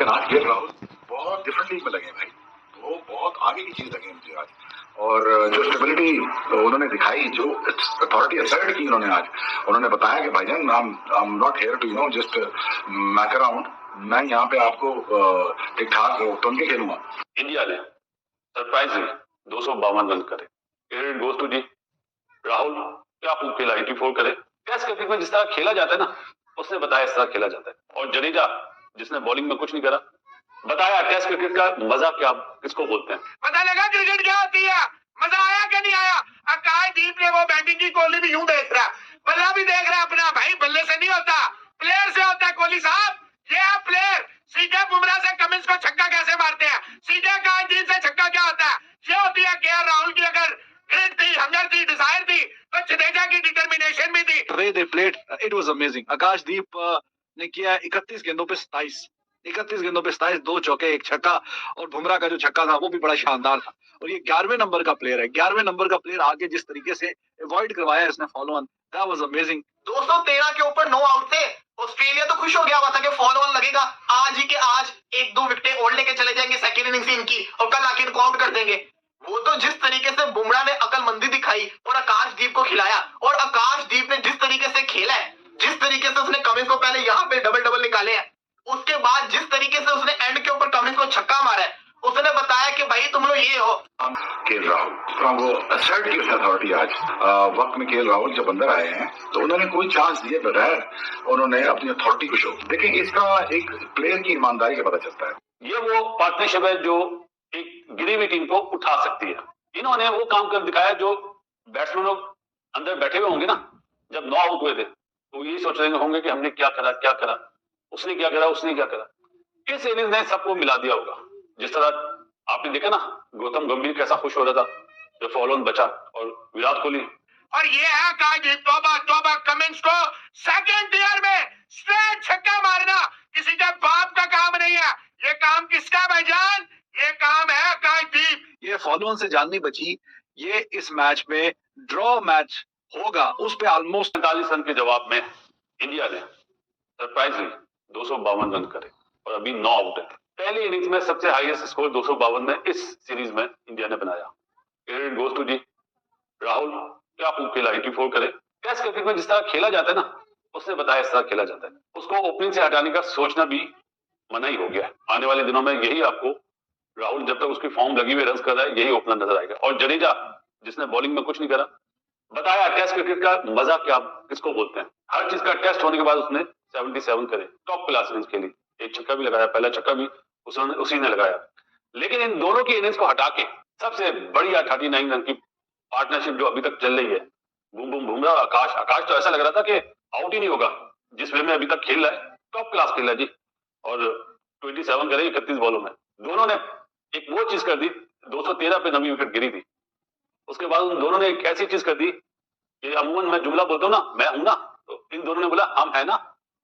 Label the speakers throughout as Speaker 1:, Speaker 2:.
Speaker 1: लेकिन आज के राहुल बहुत डिफरेंट लीग में लगे भाई, वो बहुत आगे की चीज लगी मुझे आज। और जो स्टेबिलिटी उन्होंने दिखाई, जो अथॉरिटी असर्ट की उन्होंने आज, उन्होंने बताया कि भाईजान I am not here to just muck around, मैं यहाँ पे आपको ठीक ठाक टन के खेलूंगा।
Speaker 2: इंडिया ने सरप्राइजिंग 252 रन करे। क्रेडिट गोज टू जी राहुल, क्या खेला 84 करे। टेस्ट क्रिकेट में जिस तरह खेला जाता है ना, उसने बताया इस तरह खेला जाता है। और जडेजा जिसने बॉलिंग में कुछ नहीं करा, बताया टेस्ट क्रिकेट का मजा क्या किसको बोलते हैं।
Speaker 3: पता लगा क्रिकेट क्या होती है, मजा आया कि नहीं आया। आकाशदीप ने वो बैटिंग की, कोहली भी यूं देख रहा, बल्ला भी देख रहा अपना। भाई बल्ले से नहीं होता, प्लेयर से होता है। कोहली साहब ये है प्लेयर। सीधे बुमराह से कमिंस को छक्का कैसे मारते हैं, सीधे आकाशदीप से छक्का क्या होता है, ये होती है केएल राहुल की। अगर ग्रिड थी, हंगर थी, डिजायर थी, तो जडेजा की डिटर्मिनेशन भी थी।
Speaker 4: Way they played, it was amazing. Akashdeep ने किया 31 गेंदों पे 27, 2 चौके 1 छक्का। और बुमराह का जो छक्का था वो भी बड़ा शानदार था। और ये 11वें नंबर का प्लेयर है, 11वें नंबर का प्लेयर आगे जिस तरीके से अवॉइड करवाया इसने follow on, that was amazing.
Speaker 5: 213 के ऊपर 9 आउट थे। ऑस्ट्रेलिया तो खुश हो गया हुआ था कि फॉलो ऑन लगेगा, आज ही के आज 1-2 विकेटें और लेके चले जाएंगे सेकंड इनिंग्स इनकी, और कल आके इनको आउट कर देंगे। वो तो जिस तरीके से बुमराह ने अकलमंदी दिखाई और आकाशदीप को खिलाया, और आकाशदीप ने जिस तरीके से खेला है, जिस तरीके से उसने कमिंस को पहले यहाँ पे डबल निकाले हैं, उसके बाद जिस तरीके से उसने एंड के ऊपर कमिंस को छक्का मारा है, उसने बताया कि भाई तुम लोग ये हो।
Speaker 1: केएल राहुल वो असर्ट की अथॉरिटी आज वक्त में केएल राहुल जब अंदर आए हैं तो उन्होंने कोई चांस दिए बगैर उन्होंने अपनी अथॉरिटी को शो। देखिए इसका एक प्लेयर की ईमानदारी का पता चलता है।
Speaker 2: ये वो पार्टनरशिप है जो एक गिरी हुई टीम को उठा सकती है। इन्होंने वो काम कर दिखाया जो बैट्समैन लोग अंदर बैठे हुए होंगे ना, जब 9 आउट हुए थे तो ये सोच रहे होंगे कि हमने क्या करा, उसने क्या करा। इस इनिंग्स ने सबको मिला दिया होगा। जिस तरह आपने देखा ना, गौतम गंभीर कैसा खुश हो रहा था जब फॉलो ऑन बचा, और विराट कोहली।
Speaker 3: और ये है आकाशदीप, तौबा कमिंस को सेकंड ईयर में स्ट्रेट छक्का मारना किसी के बाप का काम नहीं है। ये काम किसका भाईजान, ये काम है आकाशदीप।
Speaker 4: ये फॉलो ऑन से जान नहीं बची, ये इस मैच में ड्रॉ मैच होगा, उस पे ऑलमोस्ट
Speaker 2: 45 रन के जवाब में इंडिया ने सरप्राइजिंग 252 रन करे और अभी 9 आउट है। पहली इनिंग्स में सबसे हाईएस्ट स्कोर 252 में इस सीरीज में इंडिया ने बनाया। क्रेडिट गोज टू जी राहुल, क्या खेला 84 करे। टेस्ट क्रिकेट में जिस तरह खेला जाता है ना, उसने बताया इस तरह खेला जाता है। उसको ओपनिंग से हटाने का सोचना भी मना ही हो गया। आने वाले दिनों में यही आपको राहुल जब तक उसकी फॉर्म लगी हुई रन कर रहा है, यही ओपनर नजर आएगा। और जडेजा जिसने बॉलिंग में कुछ नहीं करा, बताया टेस्ट क्रिकेट का मजा क्या किसको बोलते हैं। हर चीज का टेस्ट होने के बाद उसने 77 करे, टॉप क्लास इनिंग्स खेली। 1 छक्का भी लगाया, पहला छक्का भी उसी ने लगाया। लेकिन इन दोनों की इनिंग्स को हटा के सबसे बढ़िया 39 रन की पार्टनरशिप जो अभी तक चल रही है, बुमराह आकाश तो ऐसा लग रहा था कि आउट ही नहीं होगा। जिस वे में अभी तक खेल रहा है, टॉप क्लास खेल रहा है जी। और 27 करे 31 बॉलों में। दोनों ने एक वो चीज कर दी, 213 पे 9वीं विकेट गिरी थी। उसके बाद उन दोनों ने एक ऐसी चीज कर दी कि अमूमन मैं जुमला बोलता हूँ ना, मैं हूं ना, तो इन दोनों ने बोला हम है ना।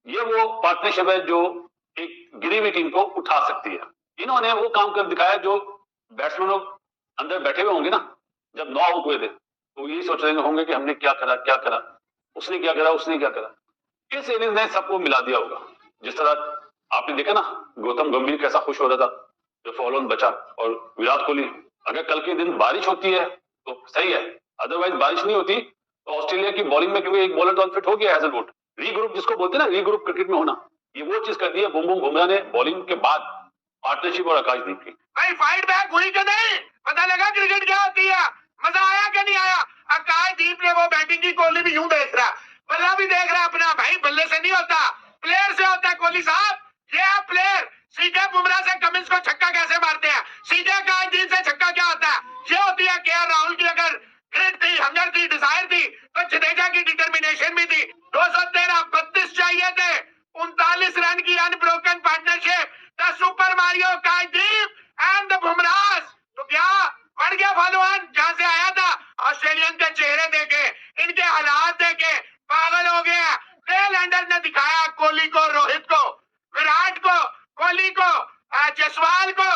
Speaker 2: ये वो पार्टनरशिप है जो एक गिरी हुई टीम को उठा सकती है। इन्होंने वो काम कर दिखाया जो बैट्समैन लोग अंदर बैठे हुए होंगे ना, जब 9 आउट हुए थे तो ये सोच रहे होंगे कि हमने क्या करा, उसने क्या करा। इस इनिंग्स ने सबको मिला दिया होगा। जिस तरह आपने देखा ना, गौतम गंभीर कैसा खुश हो रहा था जब फॉलो ऑन बचा, और विराट कोहली। अगर कल के दिन बारिश होती है तो सही है, अदरवाइज बारिश नहीं होती तो ऑस्ट्रेलिया की बॉलिंग में, क्योंकि एक बॉलर तो अनफिट हो गया हैजलवुड, रीग्रुप जिसको बोलते हैं ना, रीग्रुप क्रिकेट में होना, ये वो चीज कर दी है बुमराह ने बॉलिंग के बाद पार्टनरशिप और आकाशदीप की।
Speaker 3: भाई फाइट बैक हुई कि नहीं, पता लगा क्रिकेट क्या होती है, मजा आया कि नहीं आया। आकाशदीप ने वो बैटिंग की, कोहली भी यूं देख रहा, बल्ला भी देख रहा अपना। भाई बल्ले से नहीं होता, प्लेयर से होता है। कोहली साहब ये है प्लेयर। सीधे बुमराह से कमिंस को छक्का कैसे मारते हैं, सीधे आकाशदीप से छक्का क्या होता है, ये होती है केएल राहुल की। अगर ग्रिड थी, हंगर थी, डिजायर थी, तो जडेजा की डिटर्मिनेशन भी थी। 213 32 चाहिए थे, 39 रन की unbroken partnership, the super Mario Akashdeep and the Bumrah. तो क्या बढ़ गया फॉलो ऑन जहां से आया था। ऑस्ट्रेलियन के चेहरे देखे, इनके हालात देखे पागल हो गया। टेल एंडर ने दिखाया कोहली को, रोहित को, विराट को, कोहली को, जसवाल को,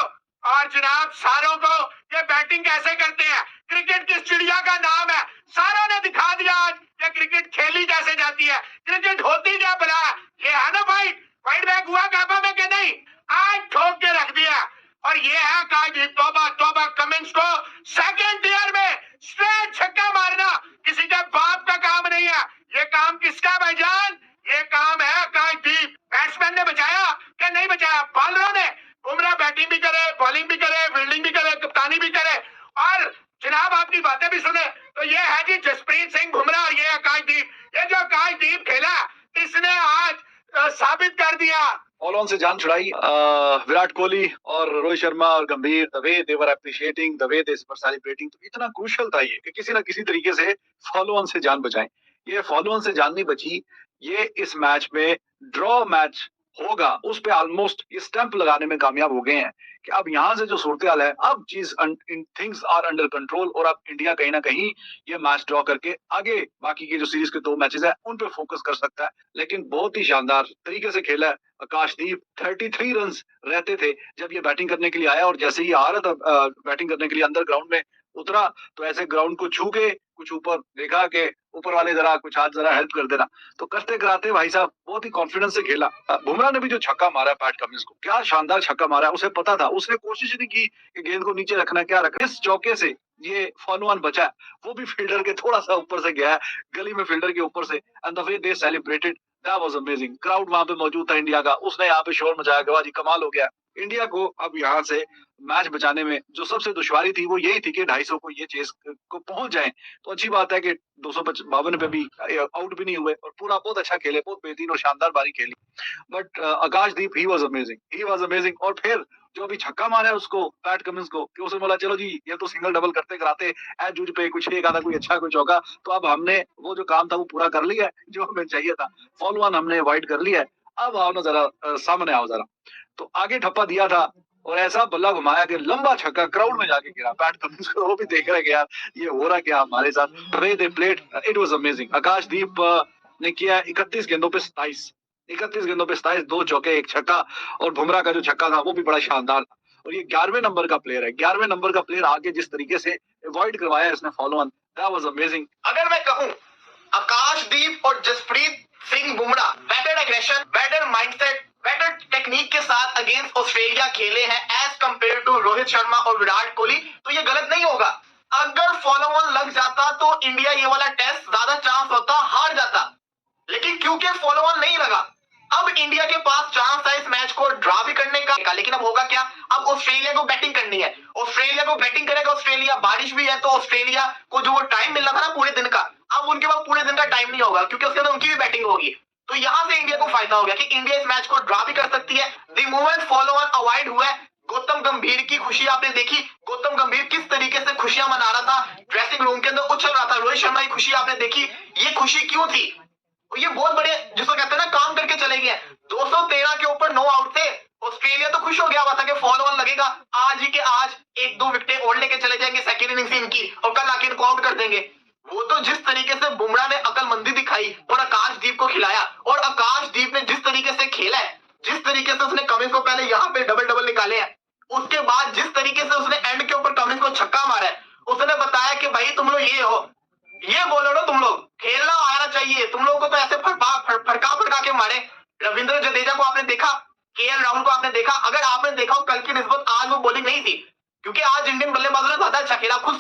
Speaker 3: और जनाब सारों को, ये बैटिंग कैसे करते हैं। क्रिकेट किस चिड़िया का नाम है, सारों ने दिखा दिया आज ये क्रिकेट खेली कैसे जाती है, क्रिकेट होती क्या भला। ये है ना फाइट बैक हुआ काबा में कि नहीं। आज और ये है आकाशदीप, तौबा तौबा, कमिंस को सेकंड ईयर में स्ट्रेट छक्का मारना किसी के बाप का काम नहीं है। ये काम किसका है भाईजान? ये काम है आकाशदीप। बैट्समैन ने बचाया क्या? नहीं बचाया, बॉलरों ने। बुमराह बैटिंग भी करे, बॉलिंग भी करे, फील्डिंग भी करे, कप्तानी भी करे। और जनाब आपकी बातें भी सुने तो ये है जी जसप्रीत सिंह बुमराह और ये आकाशदीप। ये जो आकाशदीप खेला इसने आज साबित कर दिया।
Speaker 4: ऑल ऑन से जान छुड़ाई विराट कोहली और रोहित शर्मा और गंभीर, the way they were appreciating, the way they were celebrating. तो इतना क्रूशियल था ये कि किसी ना किसी तरीके से फॉलो ऑन से जान बचाएं। ये फॉलो ऑन से जान नहीं बची, ये इस मैच में ड्रॉ मैच होगा उस पे ऑलमोस्ट ये स्टंप लगाने में कामयाब हो गए हैं कि अब यहाँ से जो सूरत हाल है, अब चीज थिंग्स आर अंडर कंट्रोल और अब इंडिया कहीं ना कहीं ये मैच ड्रॉ करके आगे बाकी के जो सीरीज के 2 मैचेस है उन पे फोकस कर सकता है। लेकिन बहुत ही शानदार तरीके से खेला है आकाशदीप। 33 रन रहते थे जब ये बैटिंग करने के लिए आया, और जैसे ही आ रहा था बैटिंग करने के लिए अंदर ग्राउंड में उतरा तो ऐसे ग्राउंड को छू के कुछ ऊपर देखा कि ऊपर वाले जरा कुछ हाथ जरा हेल्प कर देना, तो करते कराते भाई साहब बहुत ही कॉन्फिडेंस से खेला। बुमराह ने भी जो छक्का मारा है पैट कमिंस को, क्या शानदार छक्का मारा है। उसे पता था, उसने कोशिश नहीं की कि गेंद को नीचे रखना, क्या रखना। इस चौके से ये फॉलो ऑन बचा है, वो भी फील्डर के थोड़ा सा ऊपर से गया है, गली में फील्डर के ऊपर से। And the way they celebrated, that was amazing. Crowd वहां पे मौजूद था इंडिया का, उसने यहाँ पे शोर मचाया कि वाह जी कमाल हो गया। इंडिया को अब यहाँ से मैच बचाने में जो सबसे दुश्वारी थी वो यही थी कि 250 को ये चेस को पहुंच जाएं। तो अच्छी बात है कि 252 पे भी आउट भी नहीं हुए और पूरा बहुत अच्छा खेले, बहुत बेहतरीन और शानदार बारी खेली। But Akashdeep he was amazing. और फिर जो अभी छक्का मारा है उसको पैट कमिंस को, कि उसने बोला चलो जी ये तो सिंगल डबल करते कराते एज जूझ पे कुछ एक आधा कोई अच्छा कोई चौका, तो अब हमने वो जो काम था वो पूरा कर लिया है जो हमें चाहिए था। फॉलो ऑन हमने अवॉइड कर लिया है, अब आओ ना जरा सामने आओ जरा। तो आगे ठप्पा दिया था और ऐसा बल्ला घुमाया कि लंबा छक्का क्राउड में जाके गिरा। पैट कमिंस को वो भी देख रहे कि यार ये हो रहा क्या हमारे साथ। The way they played, it was amazing. Akashdeep ने किया 31 गेंदों पे 27, 2 चौके 1 छक्का, और बुमराह का जो छक्का था वो भी बड़ा शानदार था। और ये 11वें नंबर का प्लेयर है, 11वें नंबर का प्लेयर आगे जिस तरीके से अवॉइड करवाया इसने follow on, that was amazing.
Speaker 5: अगर मैं कहूं आकाशदीप और Jasprit Singh Bumrah better aggression, better mindset, better technique के साथ अगेंस्ट ऑस्ट्रेलिया खेले हैं as compare to Rohit Sharma और विराट कोहली, तो ये गलत नहीं होगा। अगर फॉलो ऑन लग जाता तो इंडिया ये वाला टेस्ट ज्यादा चांस होता हार जाता, लेकिन क्योंकि फॉलो ऑन नहीं लगा, अब इंडिया के पास चांस था इस मैच को ड्रॉ भी करने का। लेकिन अब होगा क्या, अब ऑस्ट्रेलिया को बैटिंग करनी है, ऑस्ट्रेलिया को बैटिंग करेगा ऑस्ट्रेलिया, बारिश भी है तो ऑस्ट्रेलिया को जो वो टाइम मिलना था ना पूरे दिन का, अब उनके पास पूरे दिन का टाइम नहीं होगा क्योंकि उसके अंदर उनकी भी बैटिंग होगी। तो यहां से इंडिया को फायदा हो गया कि इंडिया इस मैच को ड्रॉ भी कर सकती है। The moment follow on avoid हुआ है, गौतम गंभीर की खुशी आपने देखी, गौतम गंभीर किस तरीके से खुशियां मना रहा था, ड्रेसिंग रूम के अंदर उछल रहा था। रोहित शर्मा की खुशी आपने देखी, ये खुशी क्यों थी? ये बहुत बड़े जिसको कहते हैं ना काम करके चले गए। 213 के ऊपर 9 आउट थे, ऑस्ट्रेलिया तो खुश हो गया हुआ था कि फॉलो ऑन लगेगा, आज ही के आज 1-2 विकेटें और लेके चले जाएंगे सेकंड इनिंग्स इनकी और कल आके इनको आउट कर देंगे। वो तो जिस तरीके से बुमराह ने अकलमंदी दिखाई और आकाशदीप को खिलाया, और आकाशदीप ने जिस तरीके से खेला है, जिस तरीके से उसने कमिंस को पहले यहाँ पे डबल निकाले हैं, उसके बाद जिस तरीके से उसने एंड के ऊपर कमिंस को छक्का मारा है, उसने बताया कि भाई तुम लोग ये हो, ये बोलो ना, तुम लोग खेलना आना चाहिए, तुम लोगों को तो ऐसे फड़का के मारे। रविंद्र जडेजा को आपने देखा, केएल राहुल को आपने देखा, अगर आपने देखा हो कल की निस्बत आज वो बॉलिंग नहीं थी क्योंकि आज इंडियन बल्लेबाजों ने ज्यादा अच्छा खेला। खुद